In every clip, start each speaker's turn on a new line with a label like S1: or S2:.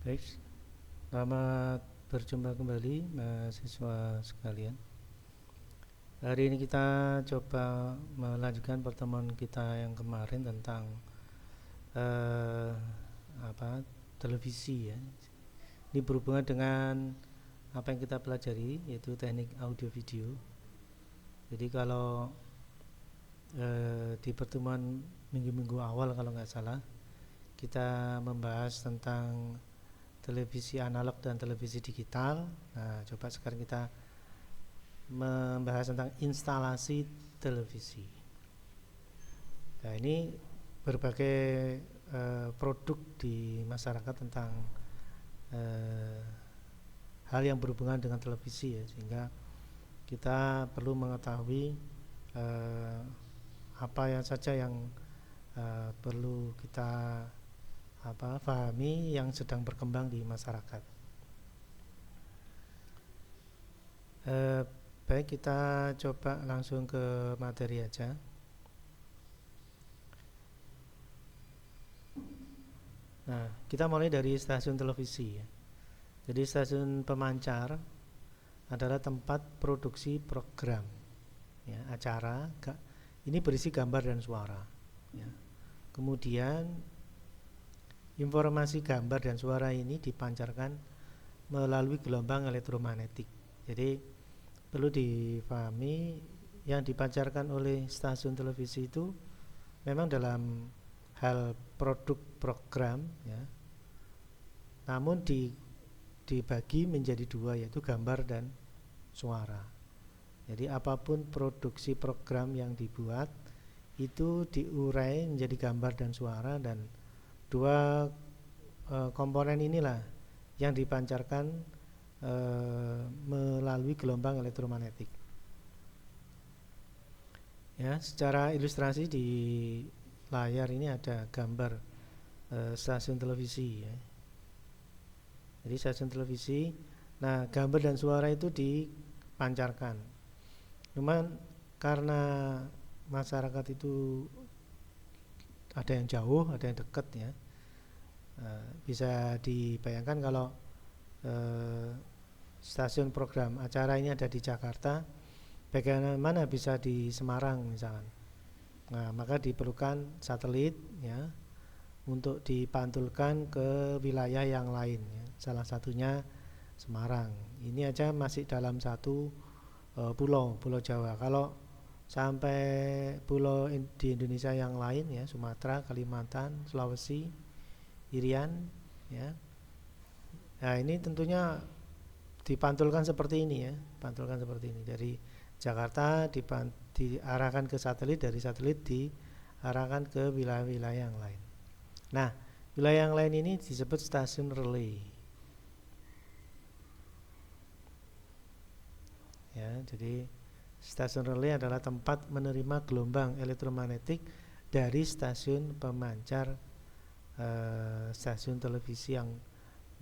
S1: Baik, selamat berjumpa kembali mahasiswa sekalian. Hari ini kita coba melanjutkan pertemuan kita yang kemarin tentang eh, televisi ya. Ini berhubungan dengan apa yang kita pelajari, yaitu teknik audio video. Jadi kalau di pertemuan minggu-minggu awal kalau nggak salah, kita membahas tentang televisi analog dan televisi digital. Nah, coba sekarang kita membahas tentang instalasi televisi. Nah, ini berbagai produk di masyarakat tentang hal yang berhubungan dengan televisi ya, sehingga kita perlu mengetahui apa yang saja yang perlu kita pahami yang sedang berkembang di masyarakat. Baik, kita coba langsung ke materi aja. Nah, kita mulai dari stasiun televisi ya. Jadi stasiun pemancar adalah tempat produksi program ya, acara. Ini berisi gambar dan suara ya. Kemudian informasi gambar dan suara ini dipancarkan melalui gelombang elektromagnetik. Jadi perlu dipahami yang dipancarkan oleh stasiun televisi itu memang dalam hal produk program ya. Namun dibagi menjadi dua, yaitu gambar dan suara. Jadi apapun produksi program yang dibuat itu diurai menjadi gambar dan suara, dan dua komponen inilah yang dipancarkan melalui gelombang elektromagnetik. Ya, secara ilustrasi di layar ini ada gambar stasiun televisi ya. Jadi stasiun televisi, nah gambar dan suara itu dipancarkan. Cuman karena masyarakat itu ada yang jauh, ada yang dekat ya. Bisa dibayangkan kalau stasiun program acara ini ada di Jakarta, bagaimana bisa di Semarang misalkan. Nah, maka diperlukan satelit ya untuk dipantulkan ke wilayah yang lain ya. Salah satunya Semarang. Ini aja masih dalam satu pulau Jawa. Kalau sampai pulau di Indonesia yang lain ya, Sumatera, Kalimantan, Sulawesi, Irian ya. Nah, ini tentunya dipantulkan seperti ini ya, pantulkan seperti ini. Dari Jakarta diarahkan ke satelit, dari satelit diarahkan ke wilayah-wilayah yang lain. Nah, wilayah yang lain ini disebut stasiun relay. Ya, jadi stasiun relay adalah tempat menerima gelombang elektromagnetik dari stasiun pemancar stasiun televisi yang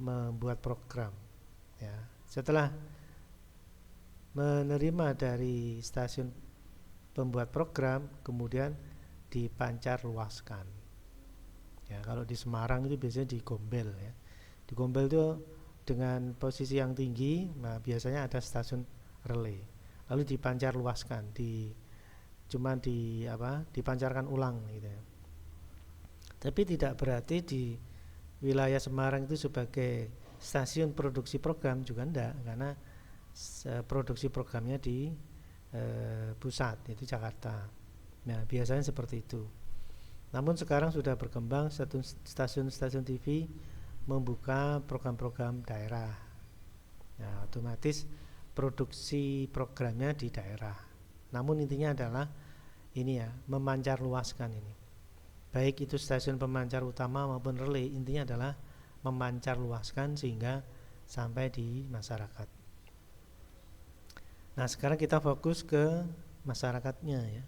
S1: membuat program ya. Setelah menerima dari stasiun pembuat program, kemudian dipancar luaskan ya. Kalau di Semarang itu biasanya di Gombel ya. Di Gombel itu dengan posisi yang tinggi, nah biasanya ada stasiun relay, lalu dipancar luaskan, dipancarkan ulang gitu ya. Tapi tidak berarti di wilayah Semarang itu sebagai stasiun produksi program, juga enggak, karena produksi programnya di pusat, yaitu Jakarta. Nah, biasanya seperti itu. Namun sekarang sudah berkembang stasiun-stasiun TV membuka program-program daerah. Nah, otomatis produksi programnya di daerah. Namun intinya adalah ini ya, memancar luaskan ini. Baik itu stasiun pemancar utama maupun relay, intinya adalah memancar luaskan sehingga sampai di masyarakat. Nah, sekarang kita fokus ke masyarakatnya ya.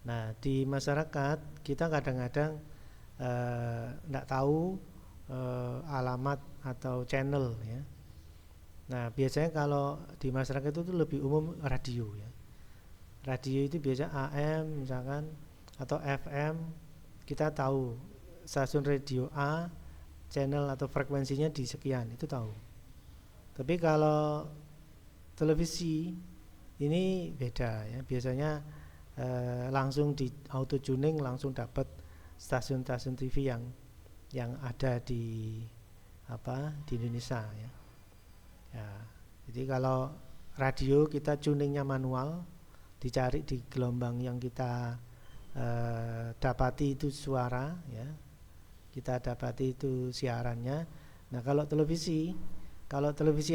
S1: Nah, di masyarakat kita kadang-kadang tidak tahu alamat atau channel ya. Nah, biasanya kalau di masyarakat itu lebih umum radio ya. Radio itu biasa AM misalkan atau FM. Kita tahu stasiun radio A channel atau frekuensinya di sekian, itu tahu. Tapi kalau televisi ini beda ya, biasanya langsung di auto tuning langsung dapat stasiun-stasiun TV yang ada di Indonesia ya. Ya, jadi kalau radio kita tuningnya manual, dicari di gelombang yang kita dapati itu suara ya, kita dapati itu siarannya. Nah kalau televisi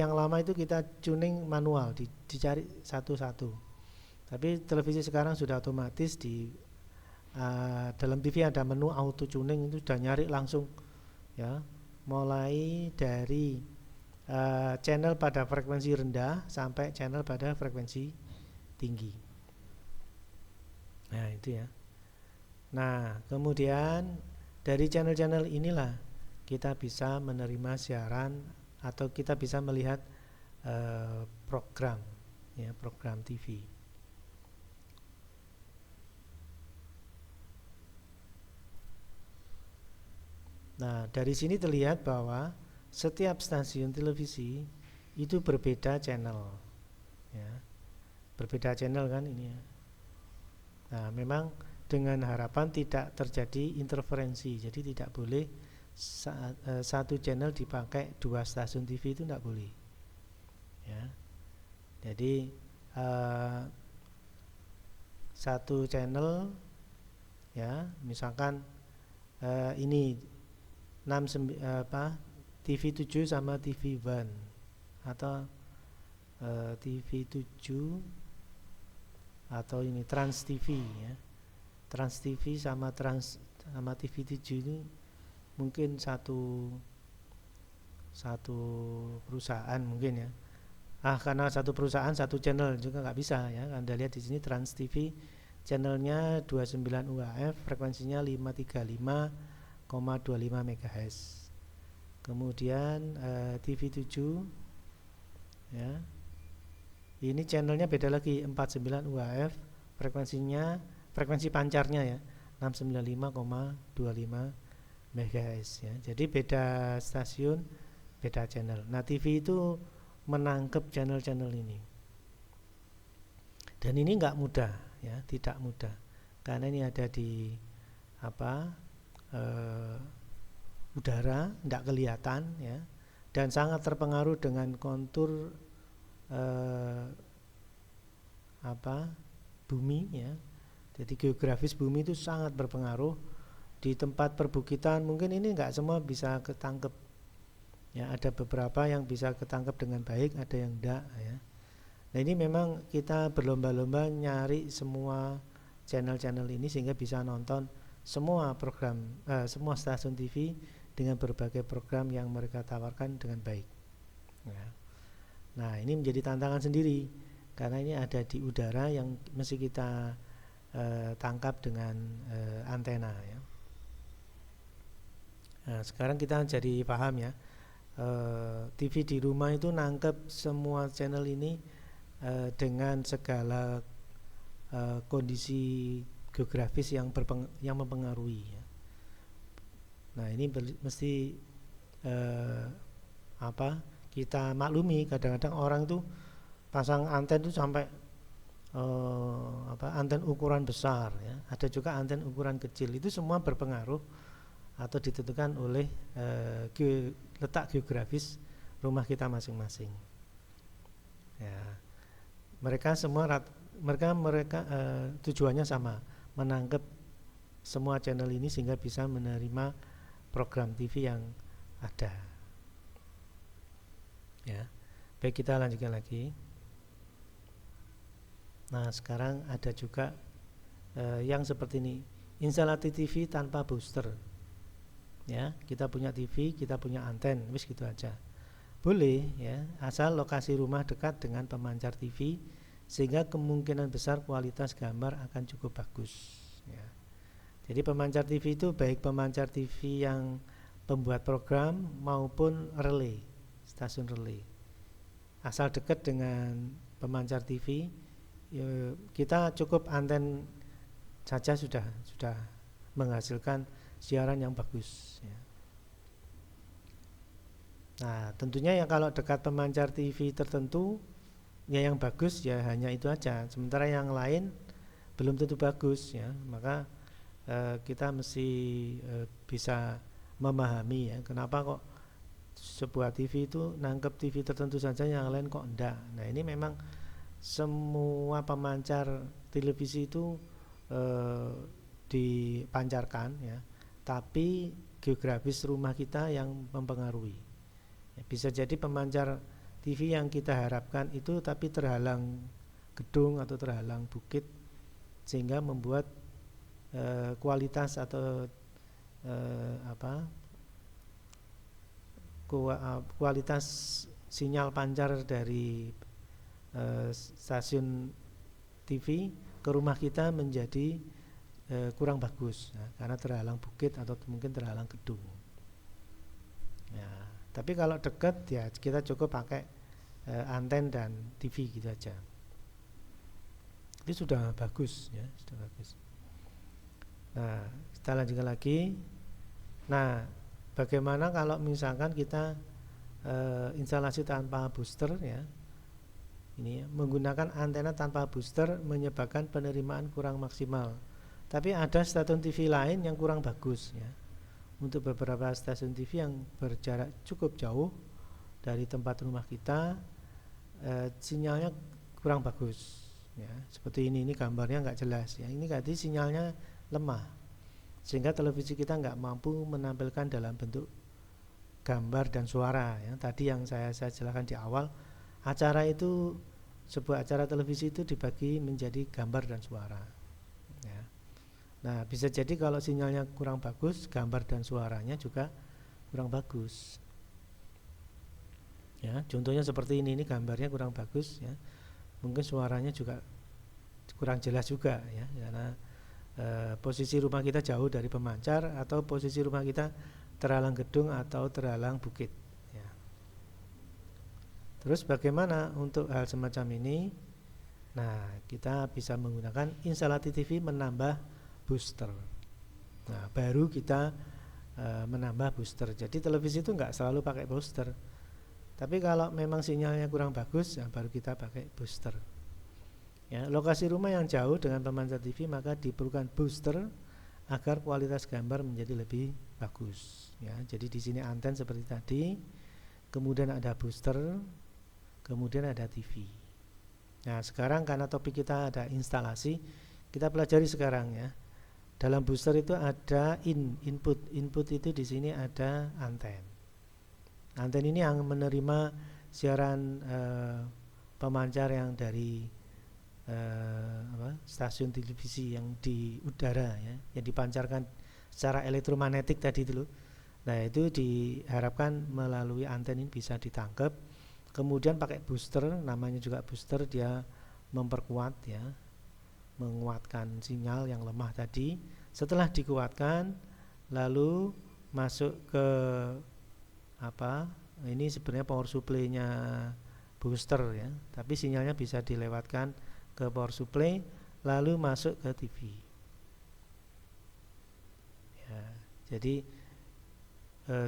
S1: yang lama itu kita tuning manual, dicari satu-satu. Tapi televisi sekarang sudah otomatis dalam TV ada menu auto tuning, itu sudah nyari langsung ya, mulai dari channel pada frekuensi rendah sampai channel pada frekuensi tinggi. Nah itu ya. Nah kemudian dari channel-channel inilah kita bisa menerima siaran atau kita bisa melihat program ya, program TV. Nah dari sini terlihat bahwa setiap stasiun televisi itu berbeda channel ya, berbeda channel kan ini ya. Nah memang dengan harapan tidak terjadi interferensi, jadi tidak boleh satu channel dipakai dua stasiun TV, itu tidak boleh ya. Jadi satu channel ya, misalkan ini TV 7 sama TV 1 atau TV 7 atau ini Trans TV ya. Trans TV sama TV 7 ini mungkin satu perusahaan mungkin ya. Karena satu perusahaan satu channel juga nggak bisa ya. Anda lihat di sini Trans TV channelnya 29 UHF, frekuensinya 535,25 MHz. Kemudian TV 7 ya. Ini channelnya beda lagi, 49 UHF, frekuensi pancarnya ya 695,25 MHz ya. Jadi beda stasiun, beda channel. Nah, TV itu menangkap channel-channel ini. Dan ini enggak mudah ya, tidak mudah. Karena ini ada di udara, enggak kelihatan ya. Dan sangat terpengaruh dengan kontur bumi ya. Jadi geografis bumi itu sangat berpengaruh. Di tempat perbukitan mungkin ini enggak semua bisa ketangkep ya, ada beberapa yang bisa ketangkep dengan baik, ada yang enggak ya. Nah ini memang kita berlomba-lomba nyari semua channel-channel ini sehingga bisa nonton semua program, semua stasiun TV dengan berbagai program yang mereka tawarkan dengan baik ya. Nah ini menjadi tantangan sendiri karena ini ada di udara yang mesti kita tangkap dengan antena ya. Nah, sekarang kita jadi paham ya, TV di rumah itu nangkep semua channel ini dengan segala kondisi geografis yang mempengaruhi ya. Nah ini mesti kita maklumi, kadang-kadang orang tuh pasang anten tuh sampai anten ukuran besar ya, ada juga anten ukuran kecil, itu semua berpengaruh atau ditentukan oleh letak geografis rumah kita masing-masing ya. Mereka tujuannya sama, menangkap semua channel ini sehingga bisa menerima program TV yang ada ya. Baik, kita lanjutkan lagi. Nah sekarang ada juga yang seperti ini, instalasi TV tanpa booster ya. Kita punya TV, kita punya anten, wis gitu aja boleh ya, asal lokasi rumah dekat dengan pemancar TV sehingga kemungkinan besar kualitas gambar akan cukup bagus ya. Jadi pemancar TV itu baik pemancar TV yang pembuat program maupun relay, stasiun relay, asal dekat dengan pemancar TV ya, kita cukup anten saja sudah menghasilkan siaran yang bagus ya. Nah, tentunya yang kalau dekat pemancar TV tertentu, ya yang bagus ya hanya itu aja. Sementara yang lain belum tentu bagus ya. Maka kita mesti bisa memahami ya, kenapa kok sebuah TV itu nangkep TV tertentu saja, yang lain kok enggak. Nah, ini memang semua pemancar televisi itu eh, dipancarkan ya, tapi geografis rumah kita yang mempengaruhi ya, bisa jadi pemancar TV yang kita harapkan itu tapi terhalang gedung atau terhalang bukit, sehingga membuat kualitas atau apa kualitas sinyal pancar dari stasiun TV ke rumah kita menjadi kurang bagus ya, karena terhalang bukit atau mungkin terhalang gedung ya. Tapi kalau dekat ya kita cukup pakai anten dan TV gitu aja, itu sudah bagus ya, sudah bagus. Nah, kita lanjutkan lagi. Nah, bagaimana kalau misalkan kita instalasi tanpa booster ya, ini ya, menggunakan antena tanpa booster menyebabkan penerimaan kurang maksimal. Tapi ada stasiun TV lain yang kurang bagus ya. Untuk beberapa stasiun TV yang berjarak cukup jauh dari tempat rumah kita, sinyalnya kurang bagus ya. Seperti ini gambarnya nggak jelas ya. Ini berarti sinyalnya lemah, sehingga televisi kita nggak mampu menampilkan dalam bentuk gambar dan suara ya. Tadi yang saya jelaskan di awal, acara itu, sebuah acara televisi itu dibagi menjadi gambar dan suara ya. Nah, bisa jadi kalau sinyalnya kurang bagus, gambar dan suaranya juga kurang bagus ya. Contohnya seperti ini gambarnya kurang bagus ya, mungkin suaranya juga kurang jelas juga ya, karena posisi rumah kita jauh dari pemancar, atau posisi rumah kita terhalang gedung atau terhalang bukit ya. Terus bagaimana untuk hal semacam ini? Nah, kita bisa menggunakan instalasi TV menambah booster. Nah, baru kita menambah booster. Jadi televisi itu enggak selalu pakai booster, tapi kalau memang sinyalnya kurang bagus ya baru kita pakai booster ya. Lokasi rumah yang jauh dengan pemancar TV maka diperlukan booster agar kualitas gambar menjadi lebih bagus ya. Jadi di sini anten seperti tadi, kemudian ada booster, kemudian ada TV. Nah, sekarang karena topik kita ada instalasi, kita pelajari sekarang ya. Dalam booster itu ada input itu di sini ada anten. Anten ini yang menerima siaran pemancar yang dari stasiun televisi yang di udara ya, yang dipancarkan secara elektromagnetik tadi dulu. Nah, itu diharapkan melalui anten ini bisa ditangkap. Kemudian pakai booster, namanya juga booster, dia memperkuat ya, menguatkan sinyal yang lemah tadi. Setelah dikuatkan, lalu masuk ke ini sebenarnya power supply-nya booster ya, tapi sinyalnya bisa dilewatkan ke power supply lalu masuk ke TV ya. Jadi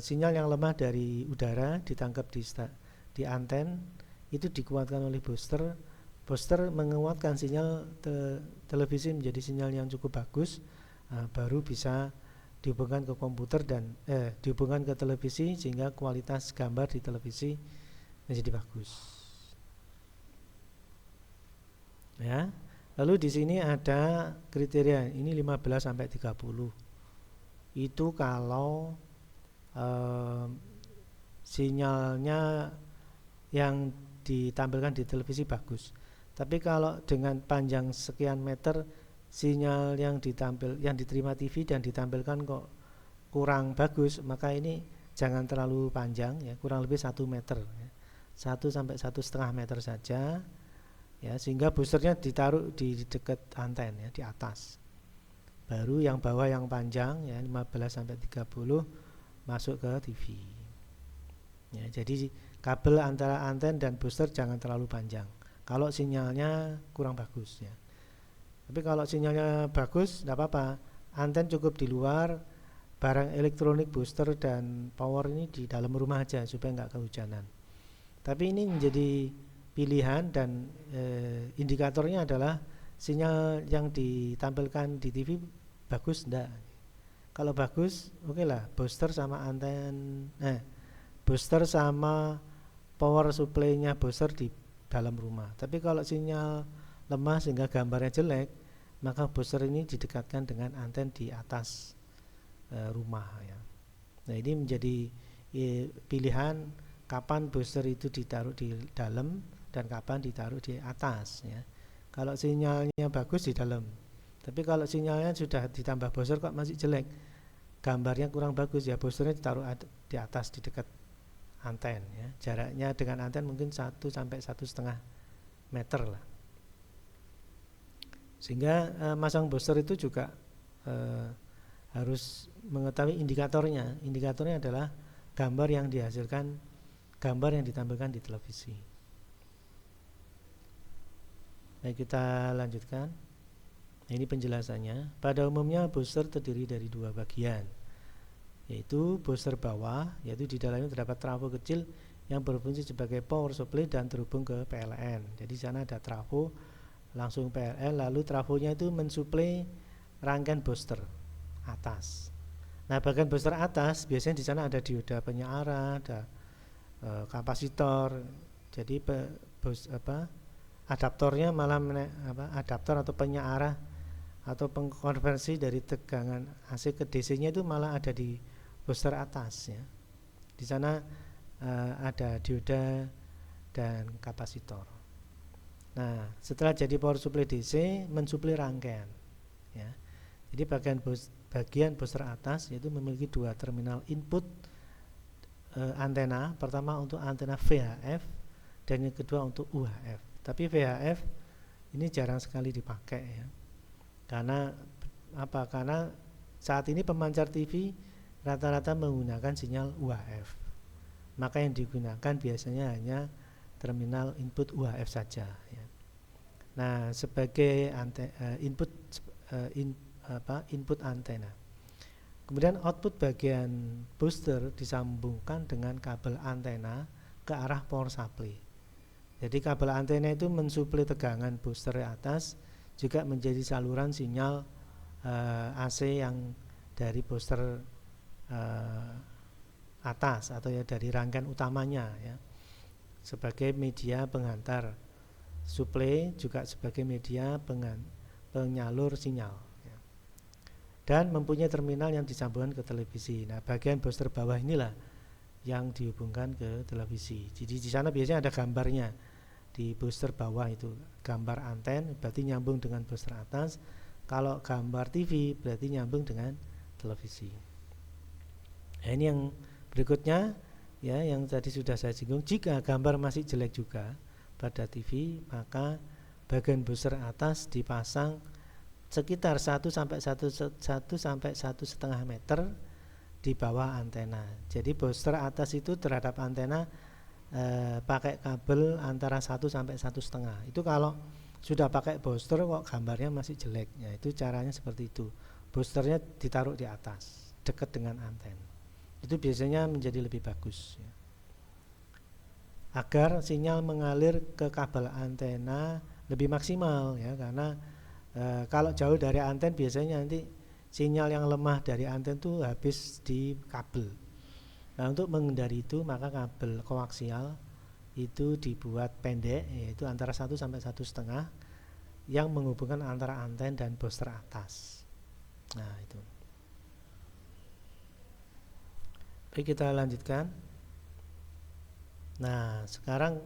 S1: sinyal yang lemah dari udara ditangkap di anten, itu dikuatkan oleh booster. Booster menguatkan sinyal televisi menjadi sinyal yang cukup bagus, baru bisa dihubungkan ke komputer dan dihubungkan ke televisi, sehingga kualitas gambar di televisi menjadi bagus ya. Lalu di sini ada kriteria, ini 15 sampai 30. Itu kalau sinyalnya yang ditampilkan di televisi bagus. Tapi kalau dengan panjang sekian meter, sinyal yang diterima TV dan ditampilkan kok kurang bagus, maka ini jangan terlalu panjang ya, kurang lebih 1 meter ya. 1 sampai 1,5 meter saja ya, sehingga boosternya ditaruh di dekat anten ya, di atas. Baru yang bawah yang panjang ya, 15 sampai 30 masuk ke TV ya. Jadi kabel antara anten dan booster jangan terlalu panjang kalau sinyalnya kurang bagus ya. Tapi kalau sinyalnya bagus, tidak apa-apa, anten cukup di luar, barang elektronik booster dan power ini di dalam rumah aja supaya nggak kehujanan. Tapi ini menjadi pilihan dan indikatornya adalah sinyal yang ditampilkan di TV bagus enggak. Kalau bagus, oke lah, booster sama power supply-nya booster di dalam rumah. Tapi kalau sinyal lemah sehingga gambarnya jelek, maka booster ini didekatkan dengan anten di atas rumah ya. Nah, ini menjadi pilihan kapan booster itu ditaruh di dalam dan kapan ditaruh di atas ya. Kalau sinyalnya bagus di dalam, tapi kalau sinyalnya sudah ditambah booster kok masih jelek, gambarnya kurang bagus ya, boosternya ditaruh di atas di dekat anten ya. Jaraknya dengan anten mungkin 1 sampai 1,5 meter lah. Sehingga masang booster itu juga harus mengetahui indikatornya. Indikatornya adalah gambar yang dihasilkan, gambar yang ditampilkan di televisi. Baik, kita lanjutkan. Nah, ini penjelasannya. Pada umumnya booster terdiri dari 2 bagian, yaitu booster bawah, yaitu di dalamnya terdapat trafo kecil yang berfungsi sebagai power supply dan terhubung ke PLN. Jadi di sana ada trafo langsung PLN, lalu trafonya itu mensuplai rangkaian booster atas. Nah, bagian booster atas biasanya di sana ada dioda penyearah, ada kapasitor. Jadi adaptornya malah adaptor atau penyearah atau pengkonversi dari tegangan AC ke DC-nya itu malah ada di booster atas ya. Di sana ada dioda dan kapasitor. Nah, setelah jadi power supply DC mensuplai rangkaian ya. Jadi bagian booster atas yaitu memiliki 2 terminal input antena. Pertama untuk antena VHF dan yang kedua untuk UHF. Tapi VHF ini jarang sekali dipakai ya. Karena apa? Karena saat ini pemancar TV rata-rata menggunakan sinyal UHF. Maka yang digunakan biasanya hanya terminal input UHF saja ya. Nah, sebagai input antena. Kemudian output bagian booster disambungkan dengan kabel antena ke arah power supply. Jadi kabel antena itu mensuplai tegangan booster di atas, juga menjadi saluran sinyal AC yang dari booster atas atau ya dari rangkaian utamanya ya, sebagai media penghantar suplai, juga sebagai media penyalur sinyal ya. Dan mempunyai terminal yang disambungkan ke televisi. Nah, bagian booster bawah inilah yang dihubungkan ke televisi. Jadi di sana biasanya ada gambarnya di booster bawah, itu gambar anten berarti nyambung dengan booster atas. Kalau gambar TV berarti nyambung dengan televisi. Nah, ini yang berikutnya ya, yang tadi sudah saya singgung. Jika gambar masih jelek juga pada TV, maka bagian booster atas dipasang sekitar 1 sampai 1,5 meter di bawah antena. Jadi booster atas itu terhadap antena pakai kabel antara 1 sampai 1,5. Itu kalau sudah pakai booster kok gambarnya masih jelek ya, itu caranya seperti itu. Boosternya ditaruh di atas dekat dengan anten. Itu biasanya menjadi lebih bagus ya, agar sinyal mengalir ke kabel antena lebih maksimal ya. Karena kalau jauh dari anten biasanya nanti sinyal yang lemah dari anten itu habis di kabel. Nah, untuk menghindari itu maka kabel koaksial itu dibuat pendek, yaitu antara 1 sampai 1,5 yang menghubungkan antara anten dan booster atas. Nah, itu. Baik, kita lanjutkan. Nah, sekarang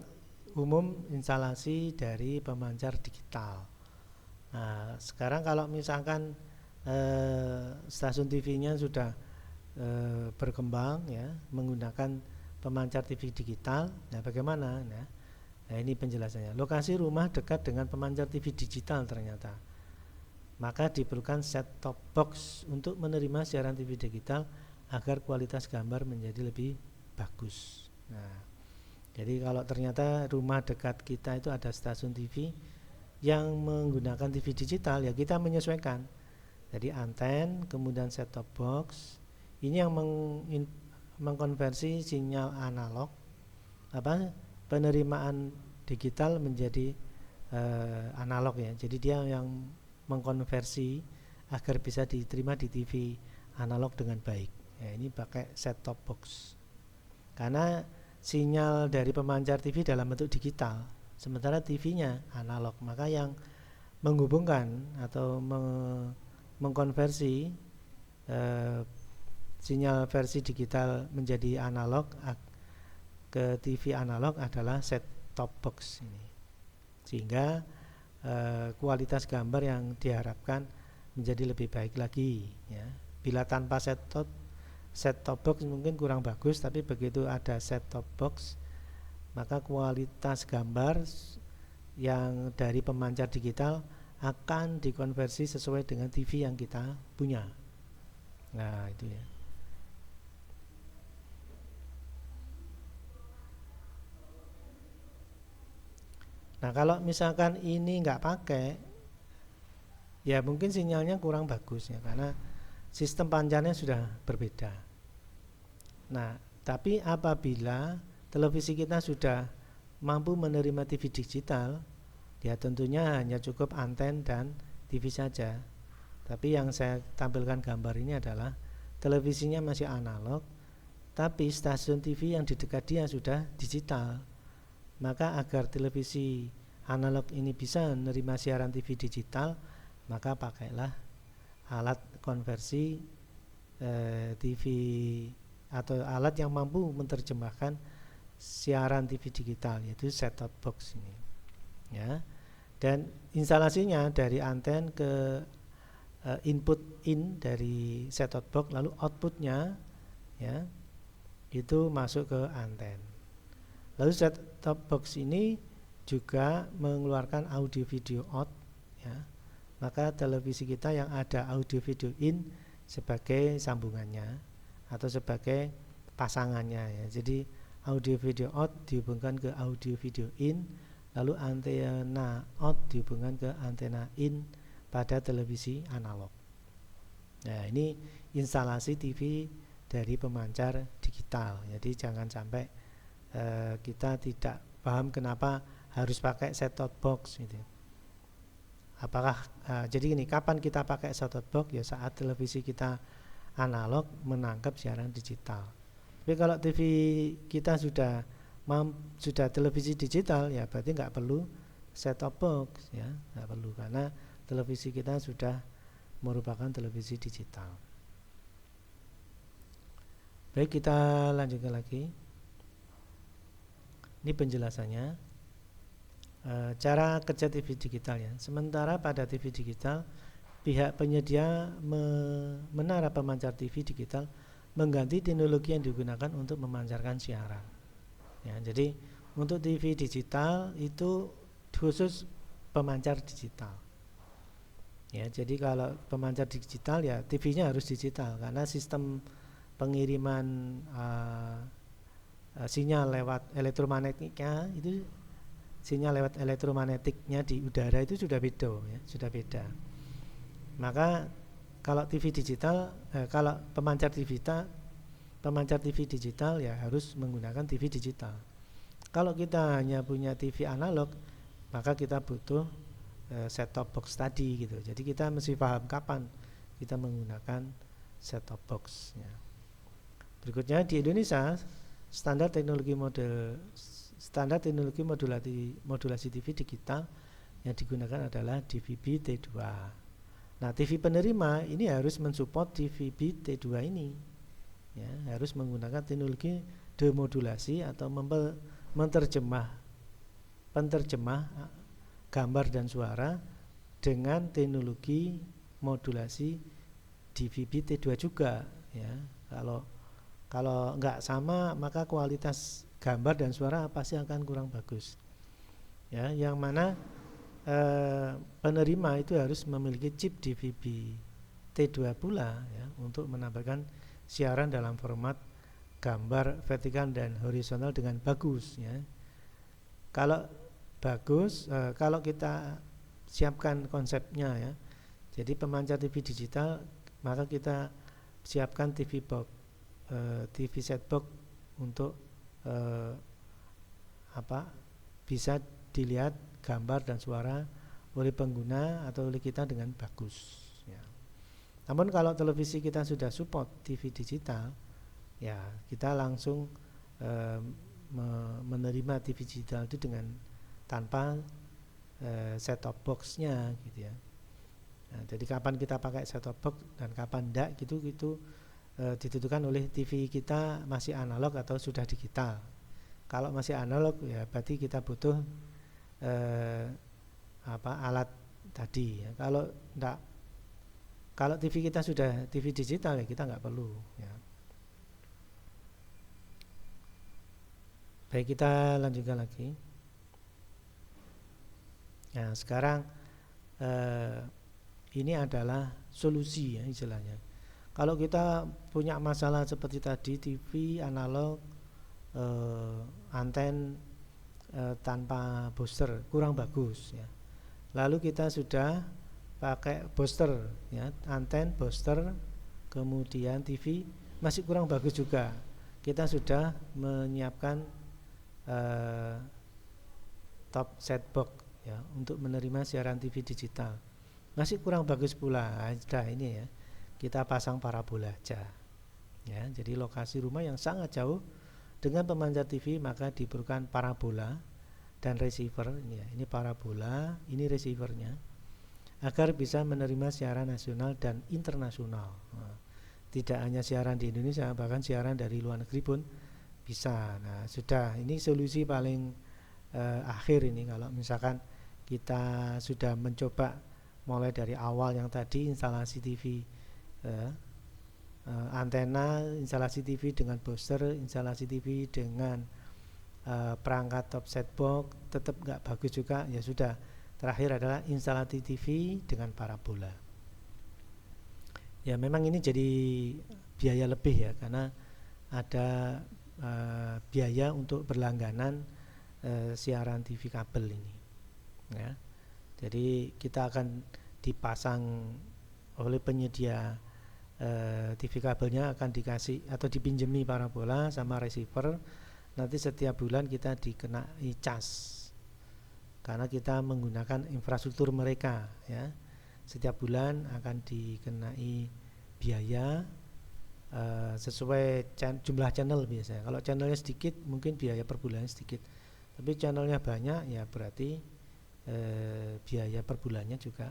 S1: umum instalasi dari pemancar digital. Nah, sekarang kalau misalkan stasiun TV-nya sudah berkembang ya, menggunakan pemancar TV digital, nah bagaimana? Nah, ini penjelasannya. Lokasi rumah dekat dengan pemancar TV digital ternyata, maka diperlukan set-top box untuk menerima siaran TV digital agar kualitas gambar menjadi lebih bagus. Nah, jadi kalau ternyata rumah dekat kita itu ada stasiun TV yang menggunakan TV digital, ya kita menyesuaikan. Jadi anten, kemudian set-top box Ini yang mengkonversi sinyal analog penerimaan digital menjadi analog ya. Jadi dia yang mengkonversi agar bisa diterima di TV analog dengan baik. Ya, ini pakai set top box. Karena sinyal dari pemancar TV dalam bentuk digital, sementara TV-nya analog, maka yang menghubungkan atau mengkonversi sinyal versi digital menjadi analog ke TV analog adalah set top box ini. Sehingga kualitas gambar yang diharapkan menjadi lebih baik lagi ya. Bila tanpa set top box mungkin kurang bagus, tapi begitu ada set top box maka kualitas gambar yang dari pemancar digital akan dikonversi sesuai dengan TV yang kita punya. Nah, itu ya. Nah, kalau misalkan ini nggak pakai, ya mungkin sinyalnya kurang bagus ya, karena sistem pancarnya sudah berbeda. Nah, tapi apabila televisi kita sudah mampu menerima TV digital, ya tentunya hanya cukup anten dan TV saja. Tapi yang saya tampilkan gambar ini adalah televisinya masih analog, tapi stasiun TV yang di dekat dia sudah digital. Maka agar televisi analog ini bisa menerima siaran TV digital, maka pakailah alat konversi TV atau alat yang mampu menerjemahkan siaran TV digital, yaitu set top box ini ya. Dan instalasinya dari anten ke input in dari set top box, lalu outputnya ya itu masuk ke anten. Lalu set top box ini juga mengeluarkan audio video out ya. Maka televisi kita yang ada audio video in sebagai sambungannya atau sebagai pasangannya ya. Jadi audio video out dihubungkan ke audio video in, lalu antena out dihubungkan ke antena in pada televisi analog. Nah, ini instalasi TV dari pemancar digital. Jadi jangan sampai kita tidak paham kenapa harus pakai set top box gitu. Apakah jadi gini, kapan kita pakai set top box? Ya saat televisi kita analog menangkap siaran digital. Tapi kalau TV kita sudah televisi digital, ya berarti nggak perlu set top box ya, nggak perlu, karena televisi kita sudah merupakan televisi digital. Baik, kita lanjutkan lagi. Ini penjelasannya, cara kerja TV digital ya. Sementara pada TV digital, pihak penyedia menara pemancar TV digital mengganti teknologi yang digunakan untuk memancarkan siaran. Ya, jadi untuk TV digital itu khusus pemancar digital. Ya, jadi kalau pemancar digital ya TV-nya harus digital, karena sistem pengiriman sinyal lewat elektromagnetiknya itu, sinyal lewat elektromagnetiknya di udara itu sudah beda. Maka kalau TV digital, kalau pemancar TV digital ya harus menggunakan TV digital. Kalau kita hanya punya TV analog, maka kita butuh set top box tadi gitu. Jadi kita mesti paham kapan kita menggunakan set top box ya. Berikutnya, di Indonesia standar teknologi modulasi TV digital yang digunakan adalah DVB T2. Nah, TV penerima ini harus mensupport DVB T2 ini ya, harus menggunakan teknologi demodulasi atau penterjemah gambar dan suara dengan teknologi modulasi DVB T2 juga ya. Kalau enggak sama, maka kualitas gambar dan suara pasti akan kurang bagus ya. Yang mana penerima itu harus memiliki chip DVB T2 pula ya, untuk menambahkan siaran dalam format gambar vertikal dan horizontal dengan bagus ya. Kalau bagus, kalau kita siapkan konsepnya ya, jadi pemancar TV digital, maka kita siapkan TV box TV set box untuk bisa dilihat gambar dan suara oleh pengguna atau oleh kita dengan bagus ya. Namun kalau televisi kita sudah support TV digital ya, kita langsung menerima TV digital itu dengan tanpa set top box-nya gitu ya. Nah, jadi kapan kita pakai set top box dan kapan enggak gitu ditentukan oleh TV kita masih analog atau sudah digital. Kalau masih analog ya berarti kita butuh alat tadi ya. Kalau TV kita sudah TV digital ya kita nggak perlu ya. Baik, kita lanjutkan lagi. Nah, sekarang ini adalah solusi ya istilahnya. Kalau kita punya masalah seperti tadi TV analog anten tanpa booster kurang bagus ya. Lalu kita sudah pakai booster ya, anten booster, kemudian TV masih kurang bagus juga. Kita sudah menyiapkan top set box ya untuk menerima siaran TV digital. Masih kurang bagus pula. Sudah ini ya. Kita pasang parabola aja. Ya, jadi lokasi rumah yang sangat jauh dengan pemancar TV maka diperlukan parabola dan receiver ini ya. Ini parabola, ini receivernya agar bisa menerima siaran nasional dan internasional. Nah, tidak hanya siaran di Indonesia, bahkan siaran dari luar negeri pun bisa. Nah, sudah ini solusi paling akhir ini kalau misalkan kita sudah mencoba mulai dari awal yang tadi instalasi TV antena, instalasi TV dengan booster, instalasi TV dengan perangkat top set box tetap nggak bagus juga ya sudah. Terakhir adalah instalasi TV dengan parabola. Ya memang ini jadi biaya lebih ya karena ada biaya untuk berlangganan siaran TV kabel ini. Ya, jadi kita akan dipasang oleh penyedia TV kabelnya akan dikasih atau dipinjemi parabola sama receiver. Nanti setiap bulan kita dikenai cas karena kita menggunakan infrastruktur mereka ya. Setiap bulan akan dikenai biaya sesuai jumlah channel biasanya. Kalau channelnya sedikit mungkin biaya per bulannya sedikit, tapi channelnya banyak ya berarti biaya per bulannya juga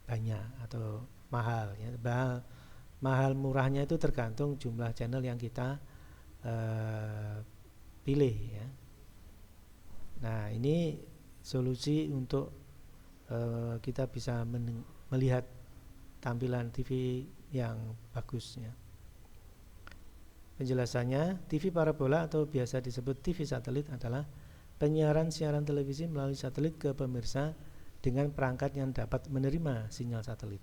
S1: banyak atau mahal ya. Mahal murahnya itu tergantung jumlah channel yang kita pilih ya. Nah, ini solusi untuk kita bisa melihat tampilan TV yang bagus ya. Penjelasannya, TV parabola atau biasa disebut TV satelit adalah penyiaran siaran televisi melalui satelit ke pemirsa dengan perangkat yang dapat menerima sinyal satelit.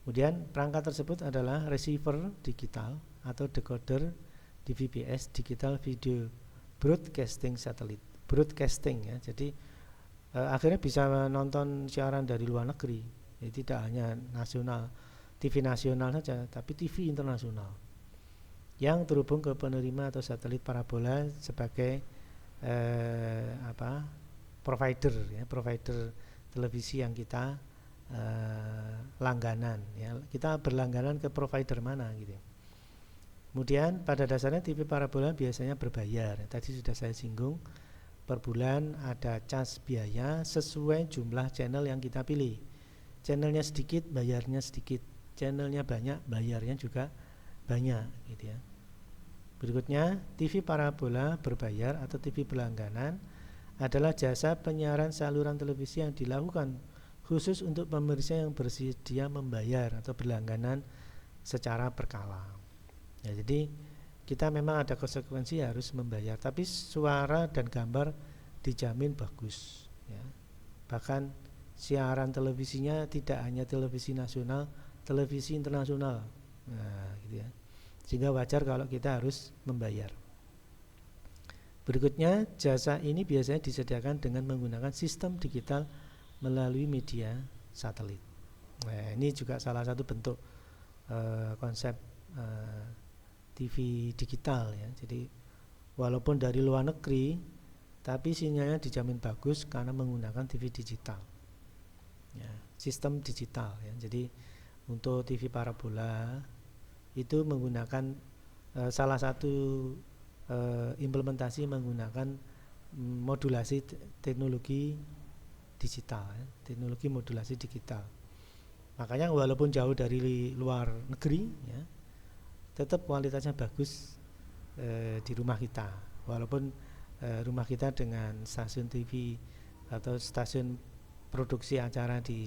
S1: Kemudian perangkat tersebut adalah receiver digital atau decoder DVB-S, digital video broadcasting satelit. Broadcasting ya. Jadi akhirnya bisa nonton siaran dari luar negeri. Jadi tidak hanya nasional, TV nasional saja, tapi TV internasional yang terhubung ke penerima atau satelit parabola sebagai provider ya, provider televisi yang kita langganan ya. Kita berlangganan ke provider mana gitu. Kemudian pada dasarnya TV parabola biasanya berbayar. Tadi sudah saya singgung, per bulan ada cas biaya sesuai jumlah channel yang kita pilih. Channelnya sedikit, bayarnya sedikit. Channelnya banyak, bayarnya juga banyak gitu ya. Berikutnya, TV parabola berbayar atau TV berlangganan adalah jasa penyiaran saluran televisi yang dilakukan khusus untuk pemirsa yang bersedia membayar atau berlangganan secara berkala. Ya, jadi kita memang ada konsekuensi harus membayar, tapi suara dan gambar dijamin bagus ya. Bahkan siaran televisinya tidak hanya televisi nasional, televisi internasional. Nah, gitu ya. Sehingga wajar kalau kita harus membayar. Berikutnya, jasa ini biasanya disediakan dengan menggunakan sistem digital melalui media satelit. Nah, ini juga salah satu bentuk konsep TV digital ya. Jadi walaupun dari luar negeri, tapi sinyalnya dijamin bagus karena menggunakan TV digital. Ya, sistem digital ya. Jadi untuk TV parabola itu menggunakan salah satu implementasi menggunakan modulasi teknologi digital ya, teknologi modulasi digital. Makanya walaupun jauh dari luar negeri ya, tetap kualitasnya bagus di rumah kita. Walaupun rumah kita dengan stasiun TV atau stasiun produksi acara di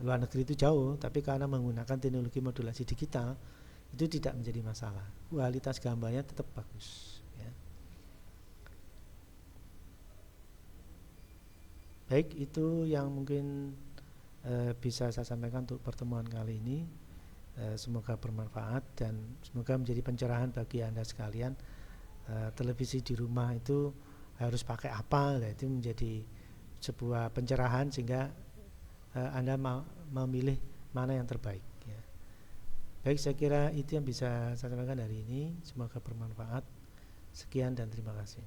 S1: luar negeri itu jauh, tapi karena menggunakan teknologi modulasi digital itu tidak menjadi masalah. Kualitas gambarnya tetap bagus ya. Baik, itu yang mungkin bisa saya sampaikan untuk pertemuan kali ini. Semoga bermanfaat dan semoga menjadi pencerahan bagi Anda sekalian. Televisi di rumah itu harus pakai apa, itu menjadi sebuah pencerahan sehingga Anda memilih mana yang terbaik ya. Baik, saya kira itu yang bisa saya sampaikan hari ini. Semoga bermanfaat. Sekian dan terima kasih.